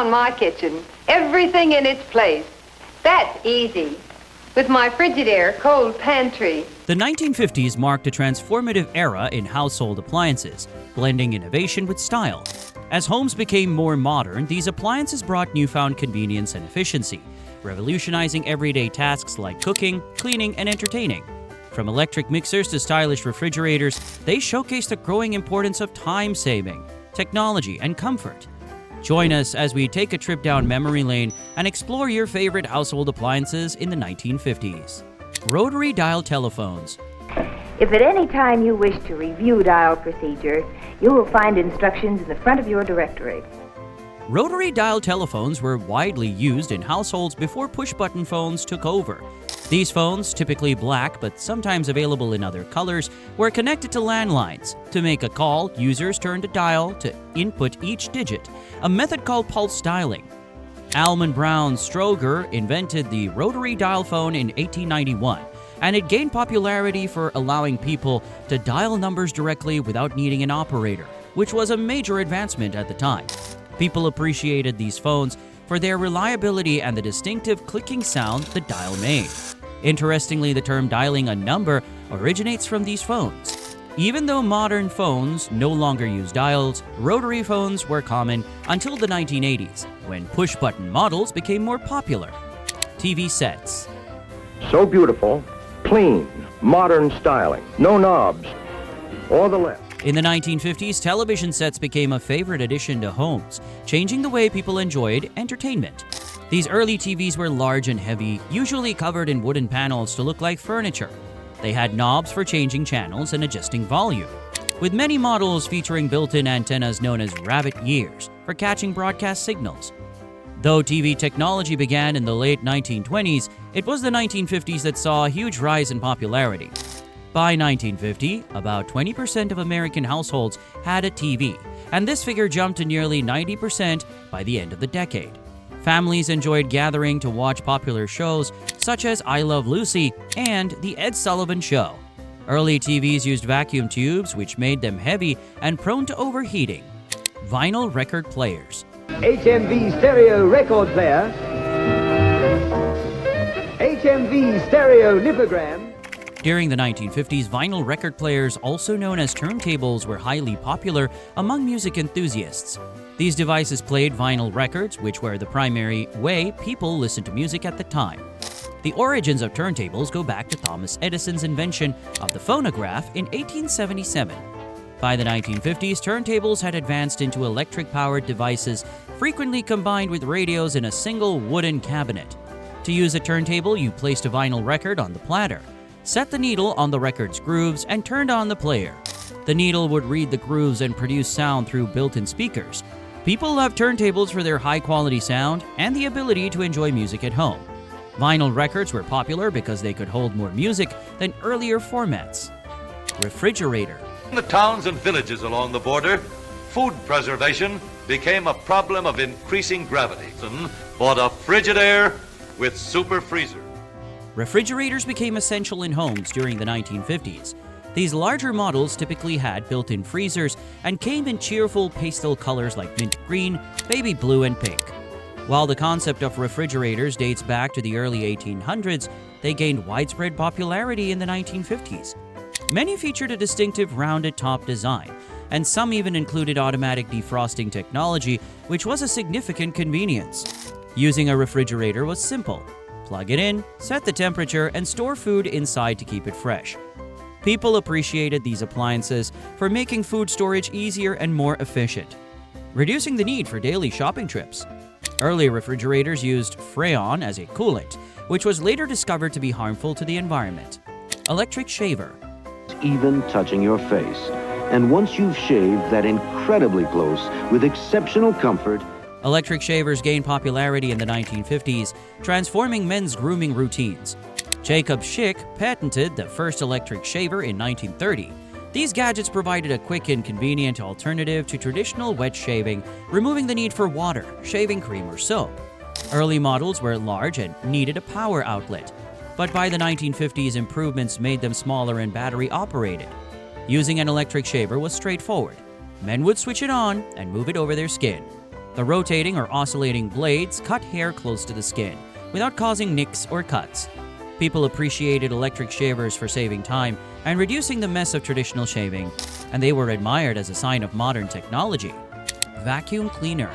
On my kitchen, everything in its place. That's easy. With my Frigidaire cold pantry. The 1950s marked a transformative era in household appliances, blending innovation with style. As homes became more modern, these appliances brought newfound convenience and efficiency, revolutionizing everyday tasks like cooking, cleaning, and entertaining. From electric mixers to stylish refrigerators, they showcase the growing importance of time-saving, technology, and comfort. Join us as we take a trip down memory lane and explore your favorite household appliances in the 1950s. Rotary dial telephones. If at any time you wish to review dial procedure, you will find instructions in the front of your directory. Rotary dial telephones were widely used in households before push-button phones took over. These phones, typically black but sometimes available in other colors, were connected to landlines. To make a call, users turned a dial to input each digit, a method called pulse dialing. Almond Brown Stroger invented the rotary dial phone in 1891, and it gained popularity for allowing people to dial numbers directly without needing an operator, which was a major advancement at the time. People appreciated these phones for their reliability and the distinctive clicking sound the dial made. Interestingly, the term dialing a number originates from these phones. Even though modern phones no longer use dials, rotary phones were common until the 1980s, when push-button models became more popular. TV sets. So beautiful, clean, modern styling, no knobs, or the left. In the 1950s, television sets became a favorite addition to homes, changing the way people enjoyed entertainment. These early TVs were large and heavy, usually covered in wooden panels to look like furniture. They had knobs for changing channels and adjusting volume, with many models featuring built-in antennas known as rabbit ears for catching broadcast signals. Though TV technology began in the late 1920s, it was the 1950s that saw a huge rise in popularity. By 1950, about 20% of American households had a TV, and this figure jumped to nearly 90% by the end of the decade. Families enjoyed gathering to watch popular shows such as I Love Lucy and The Ed Sullivan Show. Early TVs used vacuum tubes, which made them heavy and prone to overheating. Vinyl record players. HMV stereo record player. HMV stereo lipogram. During the 1950s, vinyl record players, also known as turntables, were highly popular among music enthusiasts. These devices played vinyl records, which were the primary way people listened to music at the time. The origins of turntables go back to Thomas Edison's invention of the phonograph in 1877. By the 1950s, turntables had advanced into electric-powered devices, frequently combined with radios in a single wooden cabinet. To use a turntable, you placed a vinyl record on the platter, set the needle on the record's grooves, and turned on the player. The needle would read the grooves and produce sound through built-in speakers. People loved turntables for their high-quality sound and the ability to enjoy music at home. Vinyl records were popular because they could hold more music than earlier formats. Refrigerator. In the towns and villages along the border, food preservation became a problem of increasing gravity. Bought a Frigidaire with super freezer. Refrigerators became essential in homes during the 1950s. These larger models typically had built-in freezers and came in cheerful pastel colors like mint green, baby blue, and pink. While the concept of refrigerators dates back to the early 1800s, they gained widespread popularity in the 1950s. Many featured a distinctive rounded top design, and some even included automatic defrosting technology, which was a significant convenience. Using a refrigerator was simple. Plug it in, set the temperature, and store food inside to keep it fresh. People appreciated these appliances for making food storage easier and more efficient, reducing the need for daily shopping trips. Early refrigerators used Freon as a coolant, which was later discovered to be harmful to the environment. Electric shaver. Even touching your face. And once you've shaved that incredibly close with exceptional comfort, Electric shavers gained popularity in the 1950s, transforming men's grooming routines. Jacob Schick patented the first electric shaver in 1930. These gadgets provided a quick and convenient alternative to traditional wet shaving, removing the need for water, shaving cream, or soap. Early models were large and needed a power outlet, but by the 1950s, improvements made them smaller and battery-operated. Using an electric shaver was straightforward. Men would switch it on and move it over their skin. The rotating or oscillating blades cut hair close to the skin without causing nicks or cuts. People appreciated electric shavers for saving time and reducing the mess of traditional shaving, and they were admired as a sign of modern technology. Vacuum cleaner.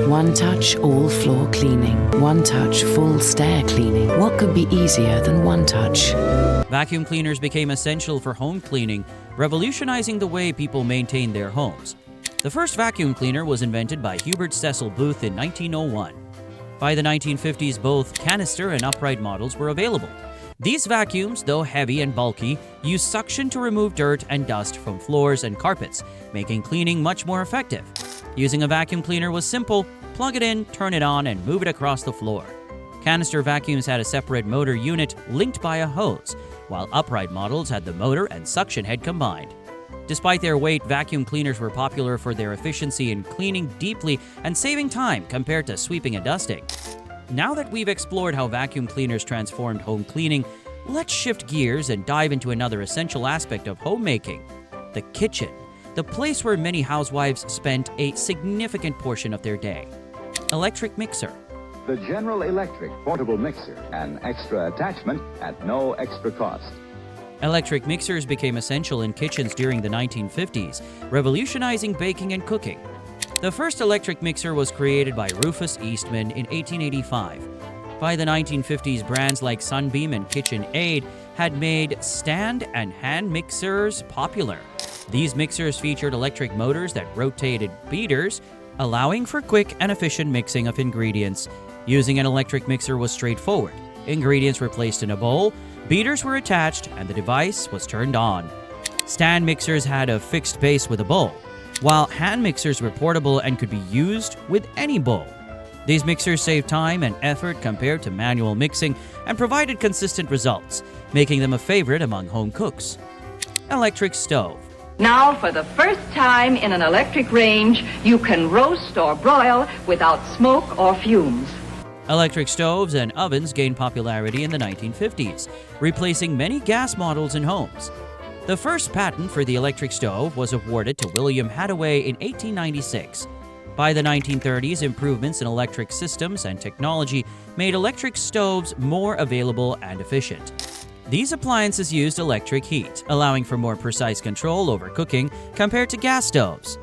One touch, all floor cleaning. One touch, full stair cleaning. What could be easier than one touch? Vacuum cleaners became essential for home cleaning, revolutionizing the way people maintained their homes. The first vacuum cleaner was invented by Hubert Cecil Booth in 1901. By the 1950s, both canister and upright models were available. These vacuums, though heavy and bulky, use suction to remove dirt and dust from floors and carpets, making cleaning much more effective. Using a vacuum cleaner was simple. Plug it in, turn it on, and move it across the floor. Canister vacuums had a separate motor unit linked by a hose, while upright models had the motor and suction head combined. Despite their weight, vacuum cleaners were popular for their efficiency in cleaning deeply and saving time compared to sweeping and dusting. Now that we've explored how vacuum cleaners transformed home cleaning, let's shift gears and dive into another essential aspect of homemaking: the kitchen, the place where many housewives spent a significant portion of their day. Electric mixer. The General Electric portable mixer, an extra attachment at no extra cost. Electric mixers became essential in kitchens during the 1950s, revolutionizing baking and cooking. The first electric mixer was created by Rufus Eastman in 1885. By the 1950s, brands like Sunbeam and KitchenAid had made stand and hand mixers popular. These mixers featured electric motors that rotated beaters, allowing for quick and efficient mixing of ingredients. Using an electric mixer was straightforward. Ingredients were placed in a bowl, beaters were attached, and the device was turned on. Stand mixers had a fixed base with a bowl, while hand mixers were portable and could be used with any bowl. These mixers saved time and effort compared to manual mixing and provided consistent results, making them a favorite among home cooks. Electric stove. Now, for the first time in an electric range, you can roast or broil without smoke or fumes. Electric stoves and ovens gained popularity in the 1950s, replacing many gas models in homes. The first patent for the electric stove was awarded to William Hadaway in 1896. By the 1930s, improvements in electric systems and technology made electric stoves more available and efficient. These appliances used electric heat, allowing for more precise control over cooking compared to gas stoves.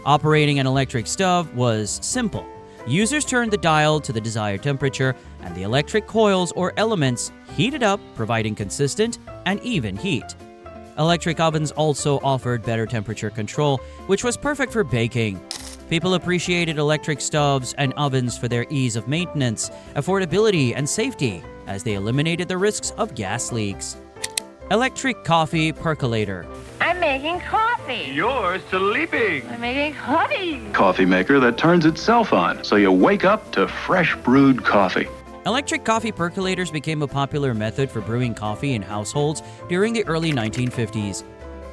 Operating an electric stove was simple. Users turned the dial to the desired temperature, and the electric coils or elements heated up, providing consistent and even heat. Electric ovens also offered better temperature control, which was perfect for baking. People appreciated electric stoves and ovens for their ease of maintenance, affordability, and safety, as they eliminated the risks of gas leaks. Electric coffee percolator. I'm making coffee. You're sleeping. I'm making honey. Coffee maker that turns itself on, so you wake up to fresh brewed coffee. Electric coffee percolators became a popular method for brewing coffee in households during the early 1950s.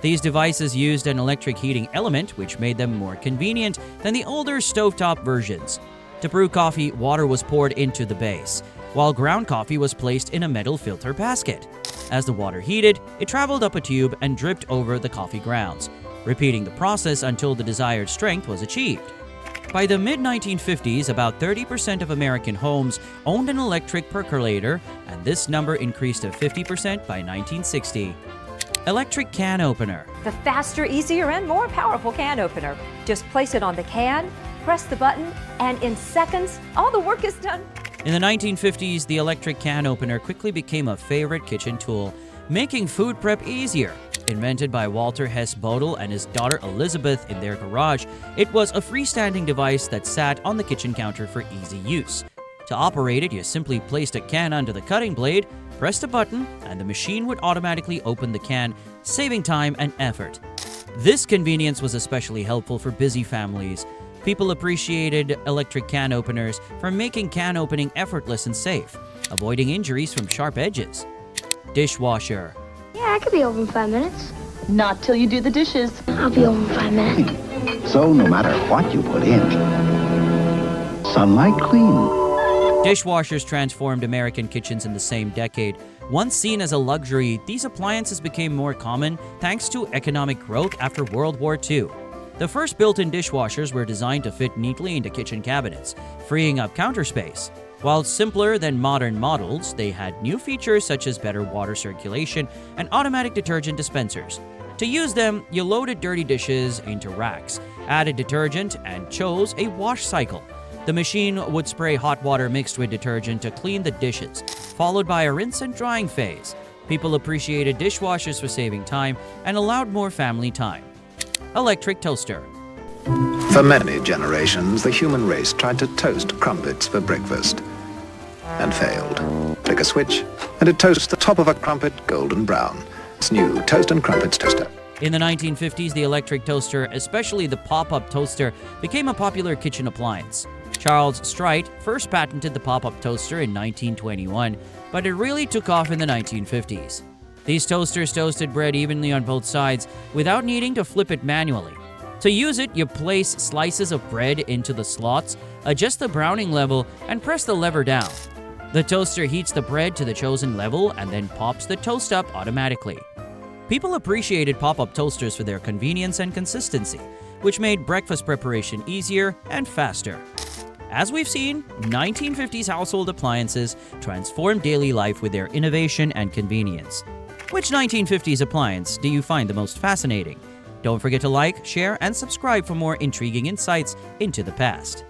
These devices used an electric heating element, which made them more convenient than the older stovetop versions. To brew coffee, water was poured into the base, while ground coffee was placed in a metal filter basket. As the water heated, it traveled up a tube and dripped over the coffee grounds, repeating the process until the desired strength was achieved. By the mid-1950s, about 30% of American homes owned an electric percolator, and this number increased to 50% by 1960. Electric can opener. The faster, easier, and more powerful can opener. Just place it on the can, press the button, and in seconds, all the work is done. In the 1950s, the electric can opener quickly became a favorite kitchen tool, making food prep easier. Invented by Walter Hess Bodel and his daughter Elizabeth in their garage, it was a freestanding device that sat on the kitchen counter for easy use. To operate it, you simply placed a can under the cutting blade, pressed a button, and the machine would automatically open the can, saving time and effort. This convenience was especially helpful for busy families. People appreciated electric can openers for making can opening effortless and safe, avoiding injuries from sharp edges. Dishwasher. Yeah, I could be over in 5 minutes. Not till you do the dishes. I'll be over in 5 minutes. So no matter what you put in, Sunlight Clean. Dishwashers transformed American kitchens in the same decade. Once seen as a luxury, these appliances became more common thanks to economic growth after World War II. The first built-in dishwashers were designed to fit neatly into kitchen cabinets, freeing up counter space. While simpler than modern models, they had new features such as better water circulation and automatic detergent dispensers. To use them, you loaded dirty dishes into racks, added detergent, and chose a wash cycle. The machine would spray hot water mixed with detergent to clean the dishes, followed by a rinse and drying phase. People appreciated dishwashers for saving time and allowed more family time. Electric toaster. For many generations, the human race tried to toast crumpets for breakfast and failed. Flick a switch, and it toasts the top of a crumpet golden brown. It's new Toast and Crumpets toaster. In the 1950s, the electric toaster, especially the pop-up toaster, became a popular kitchen appliance. Charles Strite first patented the pop-up toaster in 1921, but it really took off in the 1950s. These toasters toasted bread evenly on both sides without needing to flip it manually. To use it, you place slices of bread into the slots, adjust the browning level, and press the lever down. The toaster heats the bread to the chosen level and then pops the toast up automatically. People appreciated pop-up toasters for their convenience and consistency, which made breakfast preparation easier and faster. As we've seen, 1950s household appliances transformed daily life with their innovation and convenience. Which 1950s appliance do you find the most fascinating? Don't forget to like, share, and subscribe for more intriguing insights into the past.